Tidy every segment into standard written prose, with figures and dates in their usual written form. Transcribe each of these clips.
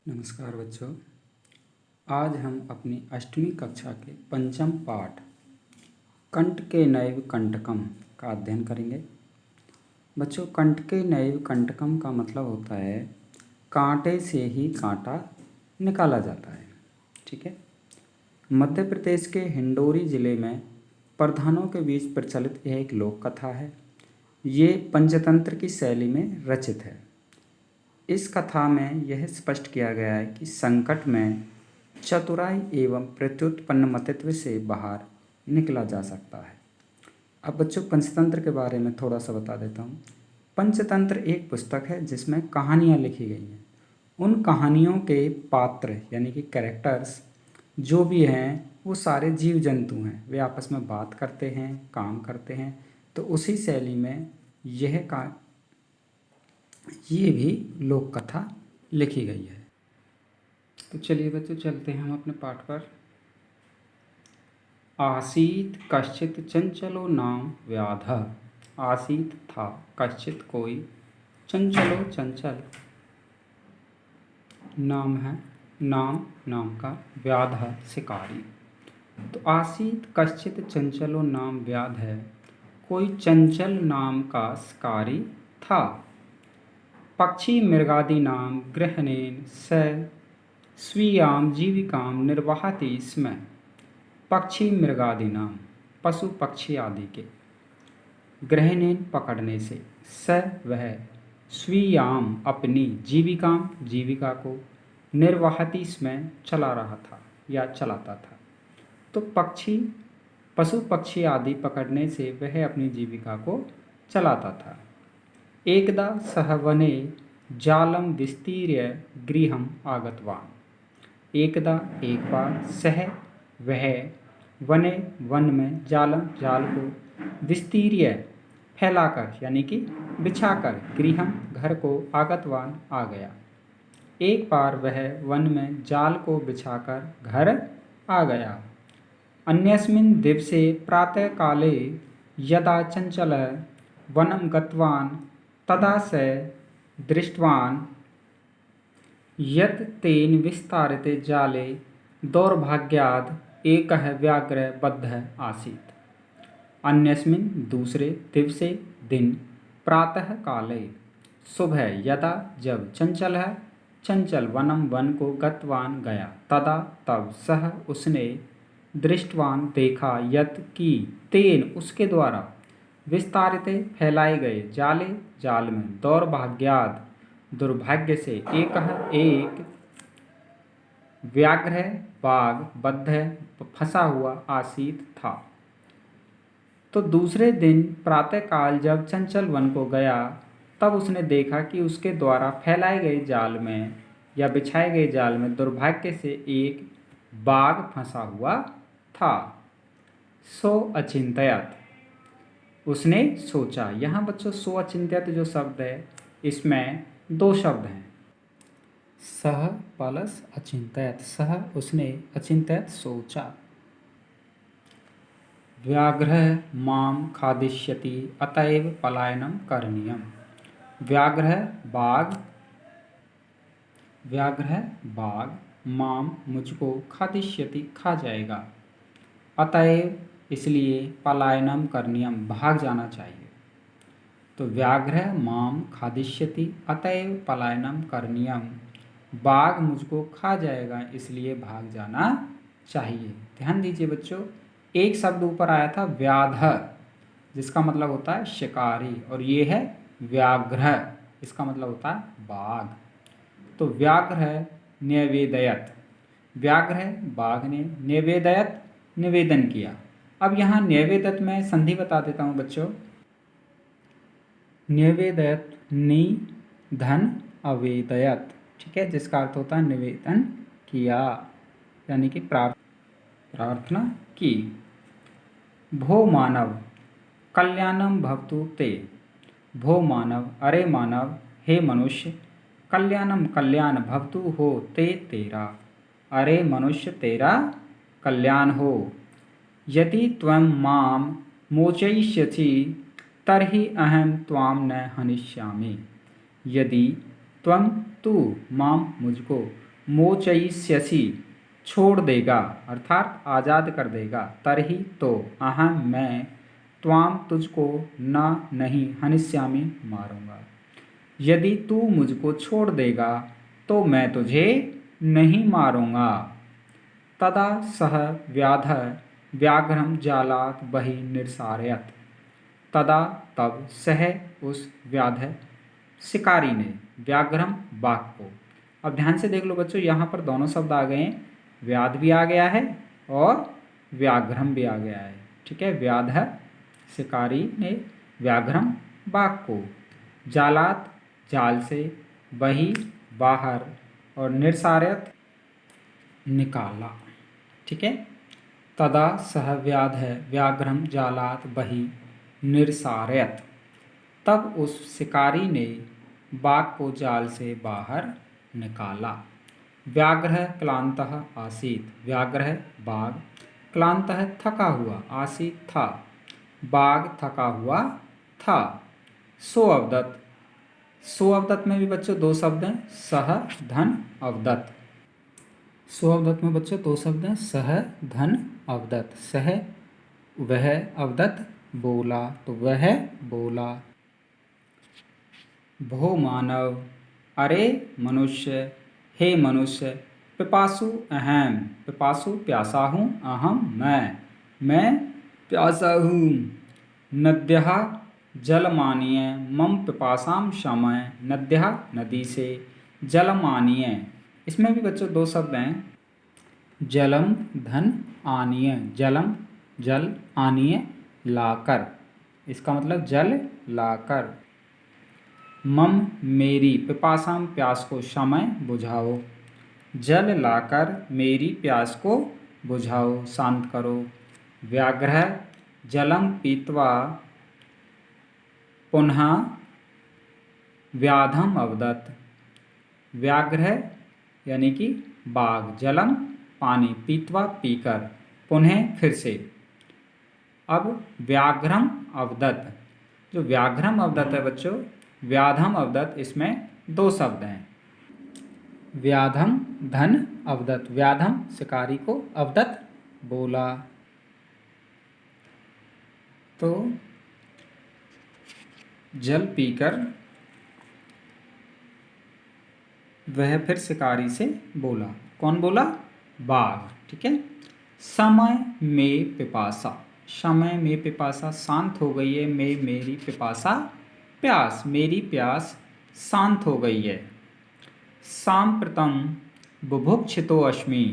नमस्कार बच्चों। आज हम अपनी अष्टवीं कक्षा के पंचम पाठ कंटके नैव कंटकम का अध्ययन करेंगे। बच्चों, कंटके नैव कंटकम का मतलब होता है कांटे से ही कांटा निकाला जाता है। ठीक है। मध्य प्रदेश के हिंडौरी जिले में प्रधानों के बीच प्रचलित यह एक लोक कथा है। ये पंचतंत्र की शैली में रचित है। इस कथा में यह स्पष्ट किया गया है कि संकट में चतुराई एवं प्रत्युत्पन्न मतित्व से बाहर निकला जा सकता है। अब बच्चों, पंचतंत्र के बारे में थोड़ा सा बता देता हूँ। पंचतंत्र एक पुस्तक है जिसमें कहानियाँ लिखी गई हैं। उन कहानियों के पात्र यानी कि कैरेक्टर्स जो भी हैं वो सारे जीव जंतु हैं। वे आपस में बात करते हैं, काम करते हैं। तो उसी शैली में ये भी लोक कथा लिखी गई है। तो चलिए बच्चों, चलते हैं हम अपने पाठ पर। आसीत कश्चित चंचलो नाम व्याधः। आसीत था कश्चित कोई, चंचलो चंचल नाम है, नाम का, व्याधः शिकारी। तो आसीत कश्चित चंचलो नाम व्याधः, कोई चंचल नाम का शिकारी था। पक्षी मृगादि नाम गृहणेन स स्वीयां जीविकां निर्वहति स्म। पक्षी मृगादि नाम, पशु पक्षी आदि के, गृहणेन पकड़ने से, स वह, स्वीयां अपनी, जीविकां जीविका को, निर्वहति स्म चला रहा था या चलाता था। तो पशु पक्षी आदि पकड़ने से वह अपनी जीविका को चलाता था। एकदा सह वने जालम विस्तीर्य गृहम आगतवान। एकदा एक बार, सह वह, वने वन में, जालम जाल को, विस्तीर्य फैलाकर यानी कि बिछाकर, गृहम घर को, आगतवान आ गया। एक बार वह वन में जाल को बिछाकर घर आ गया। अन्यस्मिन् दिवसे प्रातः काले यदा चंचलः वनं गतवान् तदा स दृष्टवान् यत् तेन विस्तारिते जाले दौर्भाग्याद् एकः व्याघ्रः बद्धः आसीत्। अन्यस्मिन् दूसरे दिवसे दिन, प्रातः काले सुबह, यदा जब, चंचल वनम वन को, गतवान गया, तदा तब, सह उसने, दृष्टवान देखा, यत् की, तेन उसके द्वारा, विस्तारित फैलाए गए, जाले जाल में, दौर्भाग्याद दुर्भाग्य से, एक व्याघ्र बाघ, बद्ध फंसा हुआ, आसीत था। तो दूसरे दिन प्रातः काल जब चंचल वन को गया, तब उसने देखा कि उसके द्वारा फैलाए गए जाल में या बिछाए गए जाल में दुर्भाग्य से एक बाघ फंसा हुआ था। सो अचिंत्यत, उसने सोचा। यहाँ बच्चों, सो अचिंत्यत जो शब्द है इसमें दो शब्द हैं, सह प्लस अचिंत्यत। सह उसने, अचिंत्यत सोचा। व्याघ्रः माम खादिष्यति अतएव पलायनम करणीयम। व्याघ्र बाघ माम मुझको, खादिष्यति खा जाएगा, अतएव इसलिए, पलायनम करणीयम भाग जाना चाहिए। तो व्याघ्र माम खादिष्यति अतएव पलायनम करणीयम, बाघ मुझको खा जाएगा इसलिए भाग जाना चाहिए। ध्यान दीजिए बच्चों, एक शब्द ऊपर आया था व्याध, जिसका मतलब होता है शिकारी, और ये है व्याघ्र, इसका मतलब होता है बाघ। तो व्याघ्र निवेदयत, व्याघ्र बाघ ने, निवेदयत निवेदन किया। अब यहाँ निवेदत में संधि बता देता हूँ बच्चों। निवेदयत, नि धन अवेदयत, ठीक है, जिसका अर्थ होता है निवेदन किया यानी कि प्रार्थना की। भो मानव कल्याणम भवतु ते। भो मानव, अरे मानव, हे मनुष्य, कल्याणम कल्याण, भवतु हो, ते तेरा, अरे मनुष्य तेरा कल्याण हो। यदि त्वं मां मोचयिष्यसि तर्हि अहं त्वां न हनिष्यामि। यदि त्वं तू, मां मुझको, मोचयिष्यसि छोड़ देगा अर्थात आज़ाद कर देगा, तरही तो, अहम मैं, त्वाम तुझको, न नहीं, हनिष्यामि मारूंगा। यदि तू मुझको छोड़ देगा तो मैं तुझे नहीं मारूंगा। तदा सह व्याधः व्याघ्रं जालात् बहिः निरसारयत्। तदा तब सह उस व्याध शिकारी ने व्याघ्रम बाघ को। अब ध्यान से देख लो बच्चों, यहाँ पर दोनों शब्द आ गए हैं, व्याध भी आ गया है और व्याघ्रम भी आ गया है। ठीक है, व्याध शिकारी ने व्याघ्रम बाघ को, जालात जाल से, बही बाहर, और निरसारयत निकाला। ठीक है, तदा सह व्याध व्याघ्रम जालात बही निरसारयत। तब उस शिकारी ने बाघ को जाल से बाहर निकाला। व्याघ्र क्लांतः आसीत्, व्याघ्र बाघ, क्लांतः थका हुआ, आसीत् था, बाघ थका हुआ था। सो अवदत्, सो अवदत् में भी बच्चों दो शब्द हैं, सह धन अवदत्। सो अवदत् में बच्चों दो शब्द हैं, सह धन अवदत्। सह वह, अवदत् बोला, तो वह बोला। भो मानव, अरे मनुष्य, हे मनुष्य, पिपासु अहम, पिपासु प्यासा हूँ, अहम मैं प्यासा हूँ। नद्यः जलमानीय, मम पिपासाम शमय, नद्यः नदी से, जलमानीय, इसमें भी बच्चों दो शब्द हैं, जलम धन आनीय, जलम जल, आनीय लाकर, इसका मतलब जल लाकर। मम मेरी, पिपासाम प्यास को, शमय बुझाओ, जल लाकर मेरी प्यास को बुझाओ, शांत करो। व्याघ्र जलम पीत्वा पुनः व्याधम अवदत्। व्याघ्र यानी कि बाघ, जलम पानी, पीत्वा पीकर, पुनः फिर से। अब व्याघ्रम अवदत्, जो व्याघ्रम अवदत् है बच्चों, व्याधम अवदत्, इसमें दो शब्द हैं, व्याधम धन अवदत्। व्याधम शिकारी को, अवदत् बोला। तो जल पीकर वह फिर शिकारी से बोला, कौन बोला? बाघ। ठीक है, समय में पिपासा, समय में पिपासा शांत हो गई है, में मेरी, पिपासा प्यास, मेरी प्यास शांत हो गई है। सांप्रतम बुभुक्षितो अस्मि,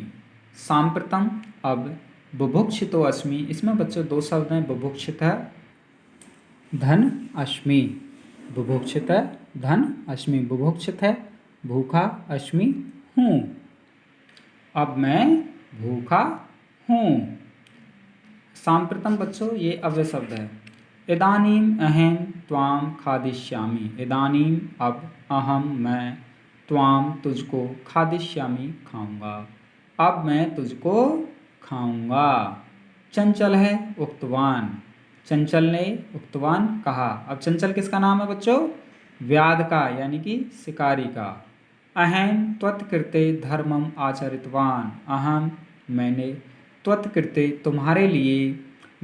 सांप्रतम अब, बुभुक्षितो अस्मि, इसमें बच्चों दो शब्द हैं, बुभुक्षित धन अस्मि, बुभुक्षित धन अस्मि, बुभुक्षित है भूखा, अस्मि हूँ, अब मैं भूखा हूँ। सांप्रतम बच्चों ये अव्यय शब्द है। इदानीम अहम त्वाम खादिष्यामि, इदानीम अब, अहम मैं, त्वाम तुझको, खादिष्यामि खाऊंगा, अब मैं तुझको खाऊंगा। चंचल है उक्तवान, चंचल ने उक्तवान कहा। अब चंचल किसका नाम है बच्चों? व्याध का, यानी कि शिकारी का। अहम त्वत्कृते धर्मम आचरितवान, अहम मैंने, त्वत्कृते तुम्हारे लिए,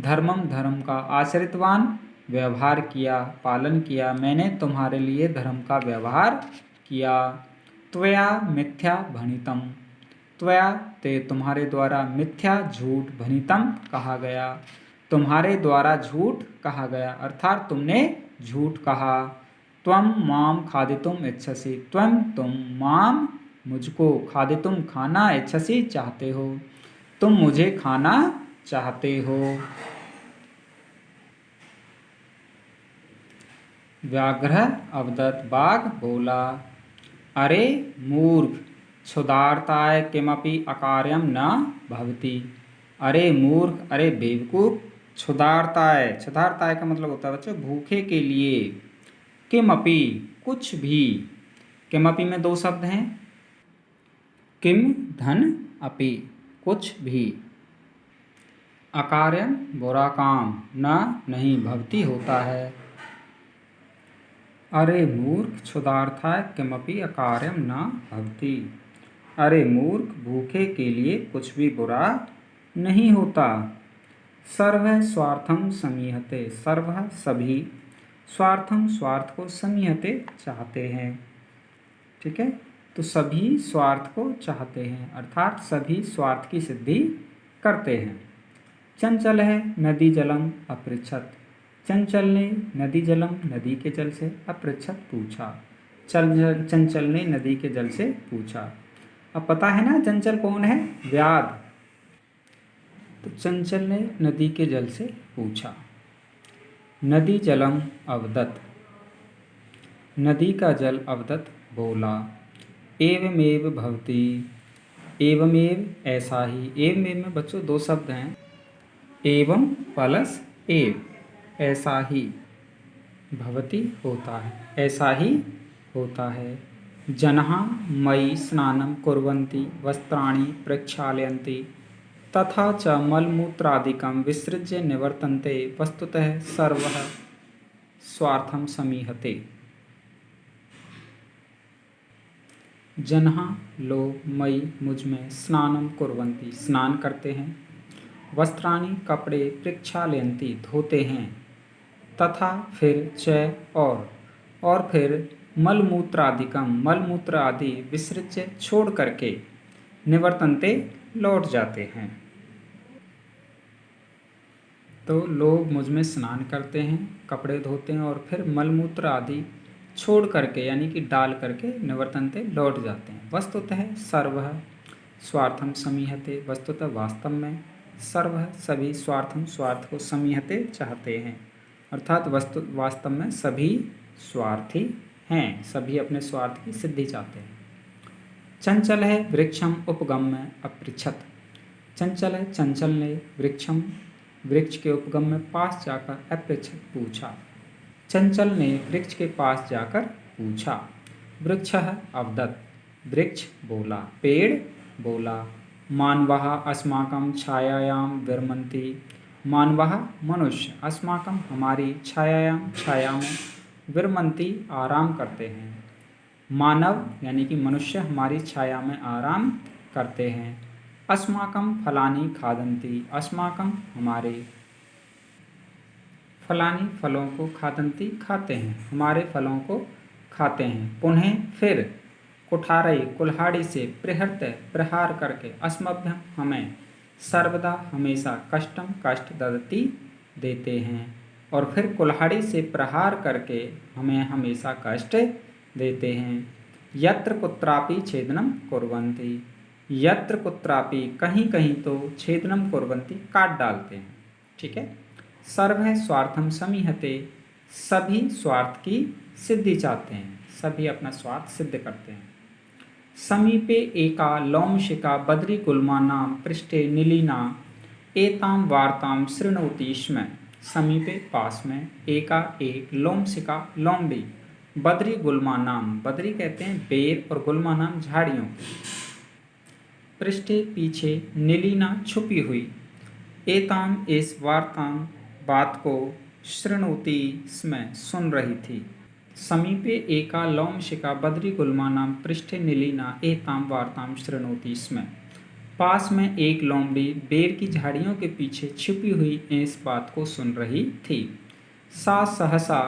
धर्मम धर्म का, आचरितवान व्यवहार किया, पालन किया, मैंने तुम्हारे लिए धर्म का व्यवहार किया। त्वया मिथ्या भणितम, त्वया ते तुम्हारे द्वारा, मिथ्या झूठ, भणितम कहा गया, तुम्हारे द्वारा झूठ कहा गया, अर्थात तुमने झूठ कहा। त्वम माम खादितुम इच्छसि, त्वम तुम, माम मुझको, खादितुम खाना, इच्छसि चाहते हो, तुम मुझे खाना चाहते हो। व्याघ्र अवदत्, बाघ बोला। अरे मूर्ख, क्षुधार्ताय किमपि अकार्यम न भवति, अरे मूर्ख, अरे बेवकूफ, क्षुधार्ताय, क्षुधार्ताय का मतलब होता है बच्चों भूखे के लिए, किमपि कुछ भी, किमपि में दो शब्द हैं, किम धन अपि, कुछ भी, अकार्यम बुरा काम, न नहीं, भवति होता है। अरे मूर्ख, क्षुधार्थाय किमपि अकार्यम न भवति, अरे मूर्ख, भूखे के लिए कुछ भी बुरा नहीं होता। सर्व स्वार्थम समीहते, सर्व सभी, स्वार्थम स्वार्थ को, समीहते चाहते हैं। ठीक है, तो सभी स्वार्थ को चाहते हैं अर्थात सभी स्वार्थ की सिद्धि करते हैं। चंचल है नदी जलम अपृच्छत, चंचल ने नदी जलम नदी के जल से अपृच्छत पूछा, चंचल ने नदी के जल से पूछा। अब पता है ना चंचल कौन है? व्याध। तो चंचल ने नदी के जल से पूछा। नदी जलम अवदत, नदी का जल अवदत बोला। एवमेव भवती, एवमेव ऐसा ही, एवमेव में बच्चों दो शब्द हैं, एवं प्लस एव, ऐसा ही, भवती होता है, ऐसा ही होता है। जनः मयि स्नानं कुर्वन्ति वस्त्राणि प्रक्षालयन्ति तथा च मलमूत्रादिकं विसृज्य निवर्तन्ते वस्तुतः सर्वः स्वार्थं समीहते। जनः लोग मयि मुझ में स्नानं कुर्वन्ति स्नान करते हैं, वस्त्राणि कपड़े प्रक्षालयन्ति धोते हैं, तथा फिर च और फिर मलमूत्रादिकम मलमूत्र आदि विसृज्य छोड़ करके निवर्तन्ते लौट जाते हैं। तो लोग मुझ में स्नान करते हैं, कपड़े धोते हैं और फिर मलमूत्र आदि छोड़ करके यानी कि डाल करके निवर्तन्ते लौट जाते हैं। वस्तुतः सर्वः स्वार्थम समीहते, वस्तुतः वास्तव में सर्व सभी स्वार्थम स्वार्थ को समीहते चाहते हैं अर्थात वास्तव में सभी स्वार्थी हैं, सभी अपने स्वार्थ की सिद्धि चाहते हैं। चंचल है वृक्षम उपगम्य अपृच्छत, चंचल है चंचल ने वृक्षम वृक्ष के उपगम में पास जाकर अपृच्छत पूछा, चंचल ने वृक्ष के पास जाकर पूछा। वृक्षः अवदत्, वृक्ष बोला, पेड़ बोला। मानवः अस्माकं छायायां विरमन्ति, मानवः मनुष्य, अस्माकं हमारी छायायां छाया में, विरमन्ति आराम करते हैं। मानव यानी कि मनुष्य हमारी छाया में आराम करते हैं। अस्माकं फलानि खादन्ति, अस्माकं हमारे, फलानि फलों को, खादन्ति खाते हैं, हमारे फलों को खाते हैं। पुनः फिर कुठारई कुल्हाड़ी से प्रहृत प्रहार करके, अस्मभ्यं हमें, सर्वदा हमेशा, कष्टम कष्ट ददति देते हैं और फिर कुल्हाड़ी से प्रहार करके हमें हमेशा कष्ट देते हैं। यत्र कुत्रापि छेदनम कुर्वन्ति, यत्र कुत्रापि कहीं कहीं तो छेदनम कुर्वन्ति काट डालते हैं। ठीक है, सर्व स्वार्थम समीहते, सभी स्वार्थ की सिद्धि चाहते हैं, सभी अपना स्वार्थ सिद्ध करते हैं। समीपे एका लौमशिका बद्रीगुल्मा नाम पृष्ठे नीलिना एतां वार्तां शृणोति स्म, समीपे पास में, एका एक, लोमशिका लौंडी, बद्री गुल्मा नाम, बद्री कहते हैं बेर और गुल्मा नाम झाड़ियों की, पृष्ठे पीछे, नीलिना छुपी हुई, एताम इस वार्ताम बात को, शृणोति स्म सुन रही थी। समीपे एका लौमशिका बद्री गुल्मा नाम पृष्ठे नीलिना एताम वार्ताम शृणोति स्म, पास में एक लोमड़ी बेर की झाड़ियों के पीछे छिपी हुई इस बात को सुन रही थी। सा सहसा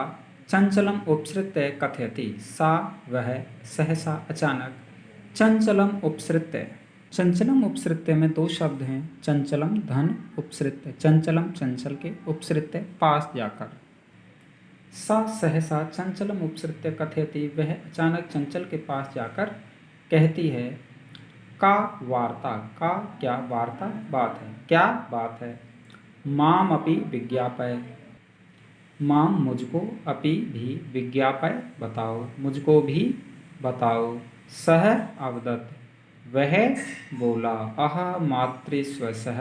चंचलम उपसृत्य कथयति, सा वह, सहसा अचानक, चंचलम उपसृत्य, चंचलम उपसृत्य में दो शब्द हैं, चंचलम धन उपसृत्य, चंचलम चंचल के, उपसृत्य पास जाकर। सा सहसा चंचलम उपसृत्य कथयति, वह अचानक चंचल के पास जाकर कहती है। का वार्ता, का क्या, वार्ता बात है, क्या बात है। माम अपि विज्ञापय, माम मुझको, अपि भी, विज्ञापय बताओ, मुझको भी बताओ। सह अवदत्, वह बोला। अह मातृस्वसः,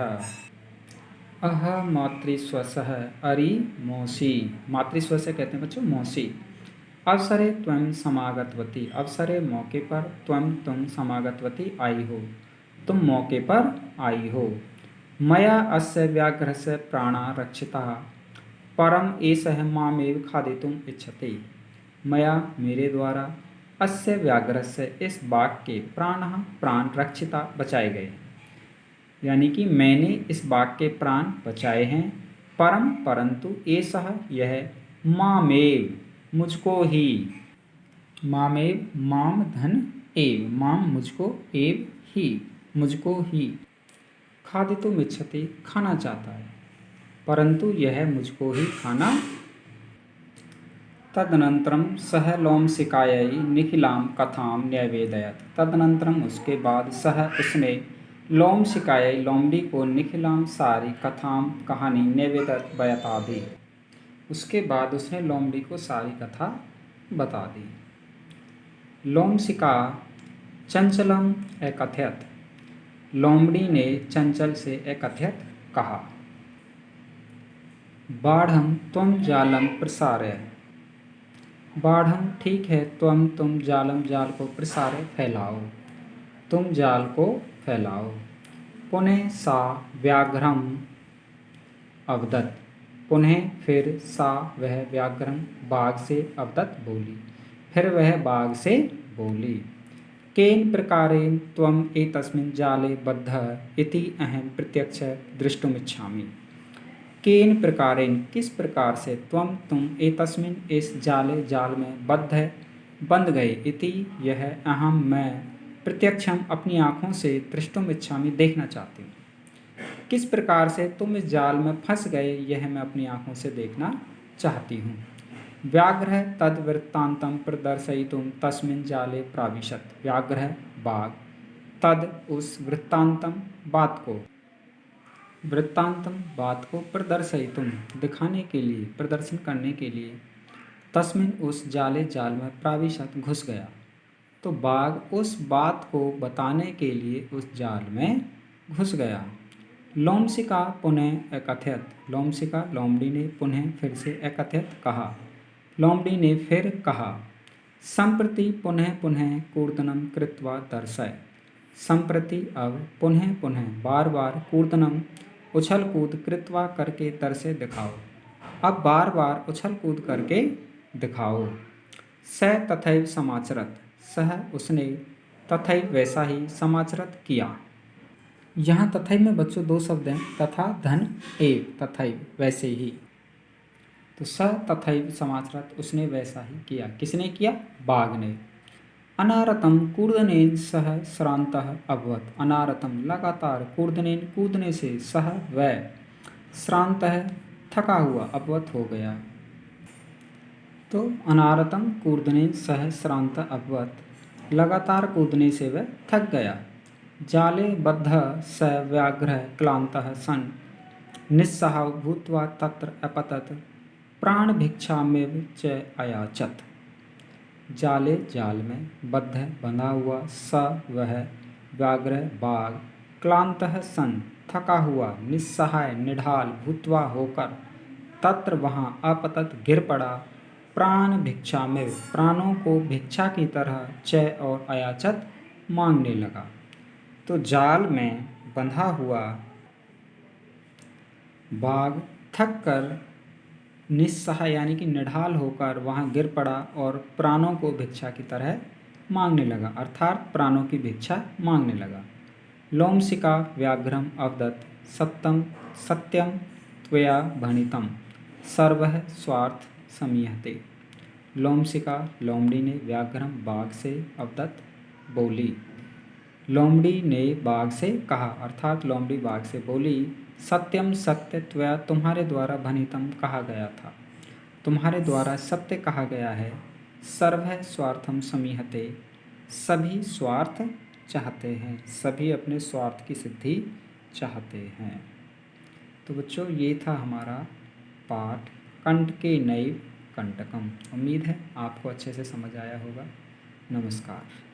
अह मातृस्वसः, अरि मौसी, मातृस्वसः कहते हैं बच्चों मौसी। अवसरे त्वं समागतवती, अवसरे मौके पर, तुम समागतवती आई हो, तुम मौके पर आई हो। मया अस्य व्याघ्रस्य प्राणा रक्षिता, परम एषः मामेव खादितुम इच्छति, मया मेरे द्वारा अस्य व्याघ्रस्य इस बाघ के प्राण रक्षिता बचाए गए, यानी कि मैंने इस बाघ के प्राण बचाए हैं। परंतु एषः यह मामेव मुझको ही, मामेव माम धन एव, माम मुझको, एव ही मुझको ही, खादितुम् इच्छति खाना चाहता है, परंतु यह मुझको ही खाना। तदनंतरम सह लोमशिकायै निखिलाम कथाम न्यवेदयत, तदनंतरम उसके बाद उसने लोमशिकायै लोमड़ी को निखिलाम सारी कथाम कहानी न्यवेदत बता दी, उसके बाद उसने लोमड़ी को सारी कथा बता दी। लोमशिका चंचलम एकथयत, लोमड़ी ने चंचल से एकथयत कहा। बाढ़म त्वं जालम प्रसारय, बाढ़म ठीक है, तुम जालम जाल को प्रसारय फैलाओ, तुम जाल को फैलाओ। पुनः सा व्याघ्रम अवदत, पुनः फिर सा वह व्याघ्रम बाघ से अवदत बोली, फिर वह बाघ से बोली। केन प्रकारेण त्वम एतस्मिन् जाले बद्धः इति अहं प्रत्यक्ष द्रष्टुमिच्छामि, केन प्रकारेण किस प्रकार से तुम एतस्मिन् इस जाल में बंध गए, इति यह अहम मैं प्रत्यक्षम अपनी आँखों से दृष्टुम इच्छामि देखना चाहती हूँ, किस प्रकार से तुम इस जाल में फंस गए यह मैं अपनी आँखों से देखना चाहती हूँ। व्याघ्र तद वृत्तांतम प्रदर्शयितुं तस्मिन् जाले प्राविशत, व्याघ्र बाघ तद उस वृत्तांतम बात को प्रदर्शयितुं दिखाने के लिए, प्रदर्शन करने के लिए, तस्मिन् उस जाल में प्राविशत घुस गया। तो बाघ उस बात को बताने के लिए उस जाल में घुस गया। लोमशिका पुनः एकथयत, लोमशिका लोमड़ी ने पुनः फिर से एकथयत कहा, लोमड़ी ने फिर कहा। संप्रति पुनः कूर्दनम कृत्वा दर्शय, संप्रति अब पुनः बार बार कूर्दनम उछल कूद कृत्वा करके दर्शय दिखाओ, अब बार बार उछल कूद करके दिखाओ। स तथैव समाचरत, सह उसने तथैव वैसा ही समाचरत किया। यहाँ तथैव में बच्चों दो शब्द हैं, तथा धन एव, तथैव वैसे ही। तो स तथैव समाचरत उसने वैसा ही किया, किसने किया? बाघ ने। अनारतम कूर्दनेन सह श्रांतः अभवत, अनारतम लगातार, कूर्दनेन कूदने से, सह वह, श्रांतः थका हुआ, अभवत हो गया। तो अनारतम कूर्दनेन सह श्रांतः अभवत, लगातार कूदने से वह थक गया। जाले बद्धः स व्याघ्रः क्लान्तः सन् निस्सहायो भूत्वा तत्र अपतत प्राणभिक्षामेव च अयाचत। जाल में बद्ध बंधा हुआ, स वह, व्याघ्र बाघ, क्लांतः सन थका हुआ, निस्सहाय निढाल, भूत्वा होकर, तत्र वहाँ, अपतत गिर पड़ा, प्राण भिक्षा में प्राणों को भिक्षा की तरह, च और अयाचत मांगने लगा। तो जाल में बंधा हुआ बाघ थक कर निस्सहाय यानी कि निढाल होकर वहाँ गिर पड़ा और प्राणों को भिक्षा की तरह मांगने लगा, अर्थात प्राणों की भिक्षा मांगने लगा। लोमशिका व्याघ्रम अवदत सत्यम त्वया भणितम सर्वः स्वार्थ समीहते। लोमशिका लोमड़ी ने व्याघ्रम बाघ से अवदत बोली, लोमड़ी ने बाघ से कहा, अर्थात लोमड़ी बाघ से बोली, सत्यम सत्य त्वया तुम्हारे द्वारा भनितम कहा गया था, तुम्हारे द्वारा सत्य कहा गया है, सर्व स्वार्थम समीहते सभी स्वार्थ चाहते हैं, सभी अपने स्वार्थ की सिद्धि चाहते हैं। तो बच्चों ये था हमारा पाठ कंटके नैव कंटकम। उम्मीद है आपको अच्छे से समझ आया होगा। नमस्कार।